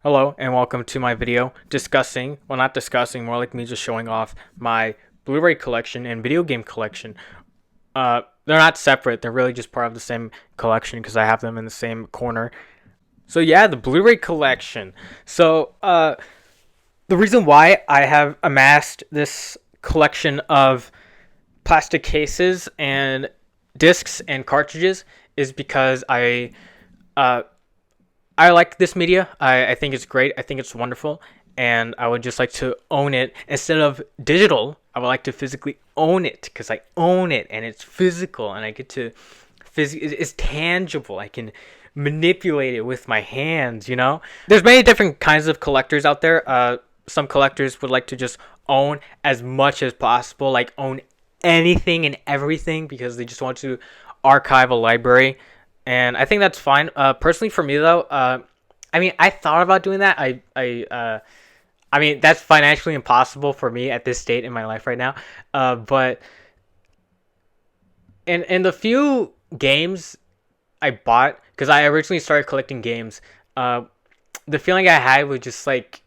Hello and welcome to my video discussing, well not discussing, more like me just showing off my Blu-ray collection and video game collection. They're not separate, they're really just part of the same collection because I have them in the same corner. So yeah, the Blu-ray collection. The reason why I have amassed this collection of plastic cases and discs and cartridges is because uh, I like this media. I think it's great. I think it's wonderful. And I would just like to own it instead of digital. I would like to physically own it because I own it and it's physical and I get to it's tangible. I can manipulate it with my hands, you know? There's many different kinds of collectors out there. Some collectors would like to just own as much as possible, like own anything and everything because they just want to archive a library, and I think that's fine. Personally, for me though, I mean, I thought about doing that. I mean, that's financially impossible for me at this state in my life right now. But in the few games I bought, because I originally started collecting games, the feeling I had was just like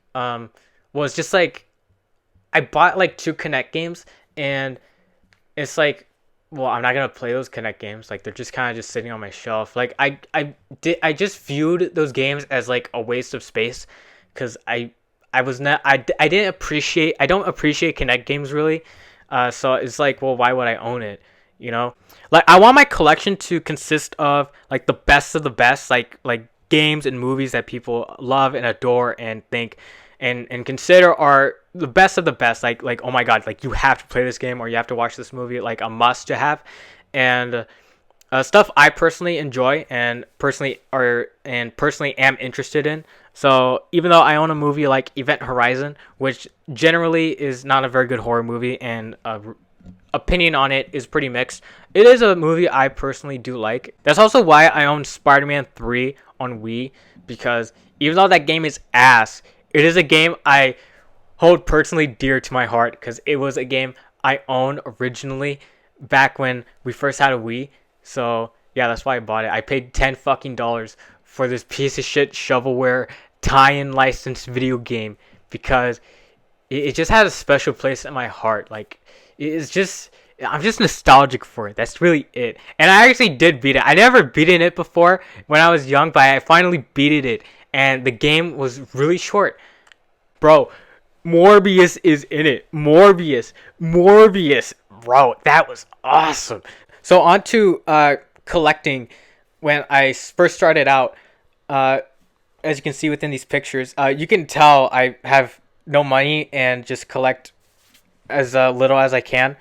I bought like two Connect games, and it's like, well, I'm not gonna play those Connect games. Like they're just kind of just sitting on my shelf. Like I just viewed those games as like a waste of space, because I was not I didn't appreciate I don't appreciate Connect games really. So it's like, well, why would I own it? You know, like I want my collection to consist of like the best of the best, like games and movies that people love and adore and think and consider are the best of the best. Like oh my god, like you have to play this game or you have to watch this movie, like a must to have. And stuff I personally enjoy and personally am interested in. So even though I own a movie like Event Horizon, which generally is not a very good horror movie, and opinion on it is pretty mixed, it is a movie I personally do like. That's also why I own Spider-Man 3 on Wii, because even though that game is ass, it is a game I hold personally dear to my heart because it was a game I owned originally back when we first had a Wii. So yeah, that's why I bought it. I paid $10 for this piece of shit shovelware tie-in licensed video game because it just has a special place in my heart. Like it's just, I'm just nostalgic for it. That's really it. And I actually did beat it. I never beaten it before when I was young, but I finally beated it. And the game was really short. Bro, Morbius is in it. Morbius. Bro, that was awesome. So on to collecting. When I first started out, uh, as you can see within these pictures, you can tell I have no money and just collect as little as I can,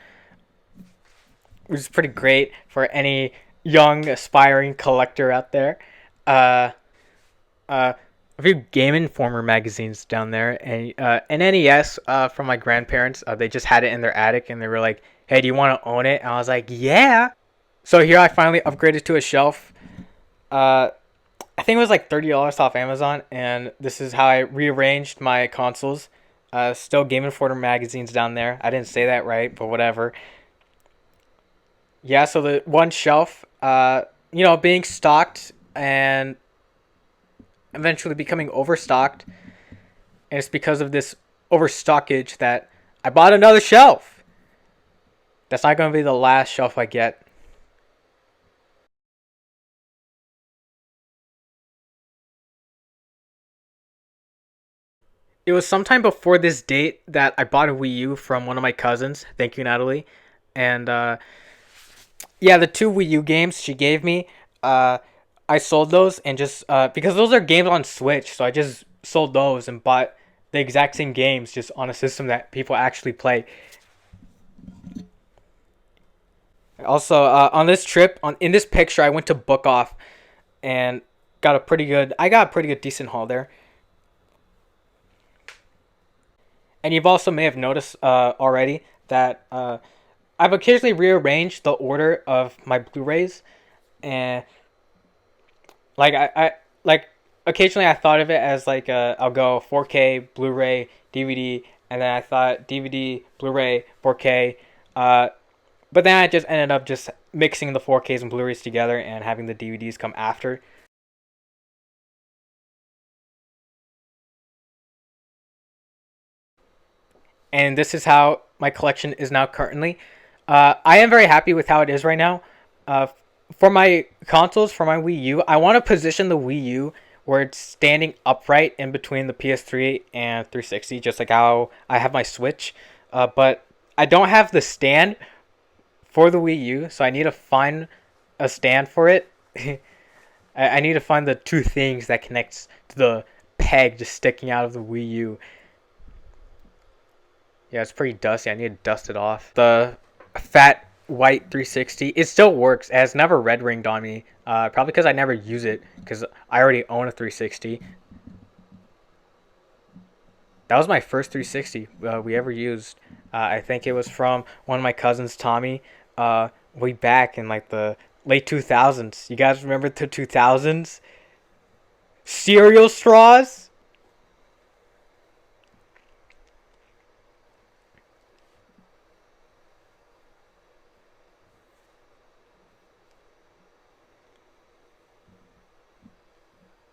which is pretty great for any young aspiring collector out there. Uh, a few Game Informer magazines down there, and an NES from my grandparents. They just had it in their attic, and they were like, "Hey, do you want to own it?" And I was like, "Yeah." So here I finally upgraded to a shelf. Uh, I think it was like $30 off Amazon, and this is how I rearranged my consoles. Still Game Informer magazines down there. I didn't say that right, but whatever. Yeah, so the one shelf, being stocked and eventually becoming overstocked, and it's because of this overstockage that I bought another shelf. That's not going to be the last shelf I get. It was sometime before this date that I bought a Wii U from one of my cousins. Thank you, Natalie. And yeah, the two Wii U games she gave me, uh, I sold those and just because those are games on Switch, so I just sold those and bought the exact same games just on a system that people actually play. Also, on this trip, on in this picture, I went to Book Off and got a pretty good decent haul there. And you've also may have noticed already that I've occasionally rearranged the order of my Blu-rays, and like occasionally I thought of it as like I'll go 4K Blu-ray DVD, and then I thought DVD Blu-ray 4K, uh, but then I just ended up just mixing the 4Ks and Blu-rays together and having the DVDs come after. and this is how my collection is now currently. I am very happy with how it is right now. Uh, for my consoles, for my Wii U, I want to position the Wii U where it's standing upright in between the PS3 and 360, just like how I have my Switch. But I don't have the stand for the Wii U, so I need to find a stand for it. I need to find the two things that connects to the peg just sticking out of the Wii U. Yeah, it's pretty dusty. I need to dust it off. The fat white 360, it still works. It has never red ringed on me. Probably because I never use it because I already own a 360. That was my first 360 we ever used. I think it was from one of my cousins, Tommy, way back in like the late 2000s. You guys remember the 2000s? Cereal straws?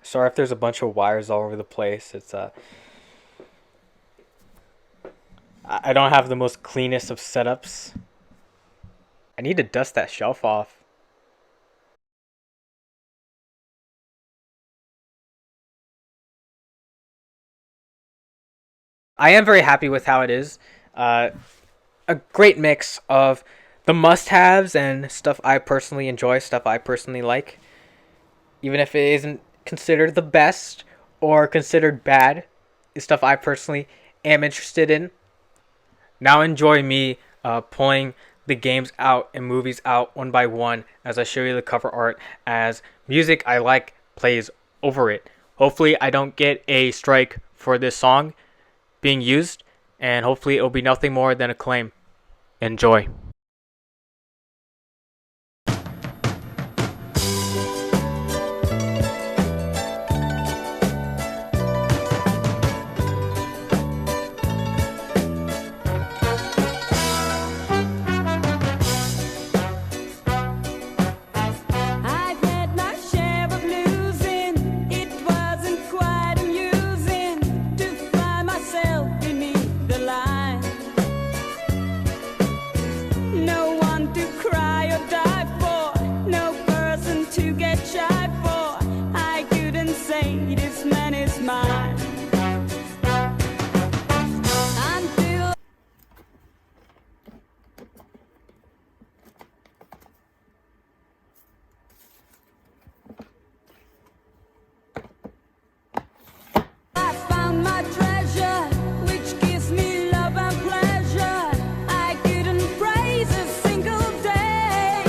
Sorry if there's a bunch of wires all over the place. I don't have the most cleanest of setups. I need to dust that shelf off. I am very happy with how it is. Uh, a great mix of the must-haves and stuff I personally enjoy, stuff I personally like, even if it isn't considered the best or considered bad. It's stuff I personally am interested in. Now enjoy me pulling the games out and movies out one by one as I show you the cover art as music I like plays over it. Hopefully I don't get a strike for this song being used, and hopefully it will be nothing more than a claim. Enjoy. I've had my share of losing. It wasn't quite amusing to find myself beneath the line. No one to cry or die for, no person to get shy for. I couldn't say this man is mine until I found my treasure, which gives me love and pleasure. I couldn't praise a single day.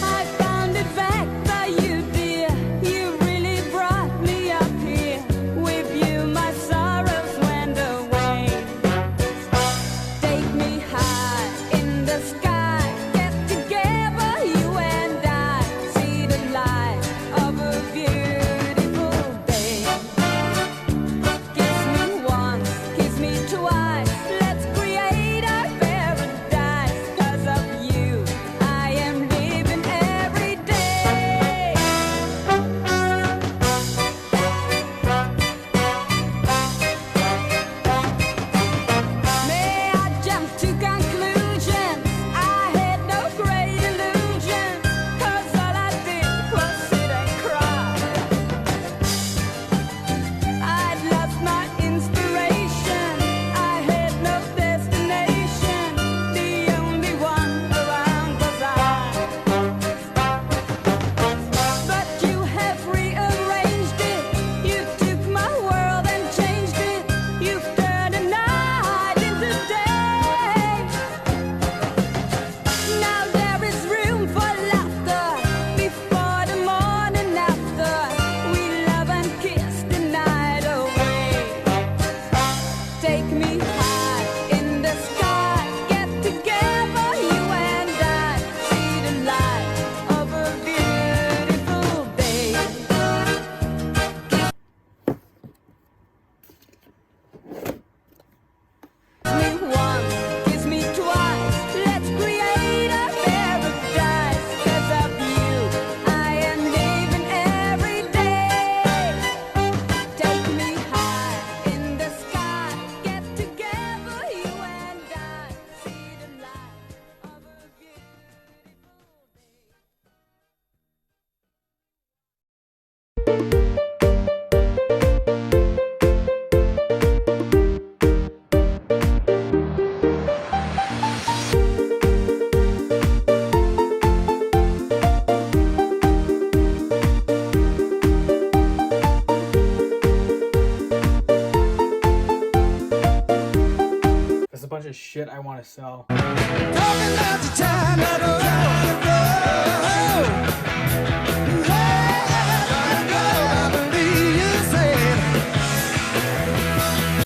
I found it back by you, dear. You really brought me of shit I want to sell. Talking about the time.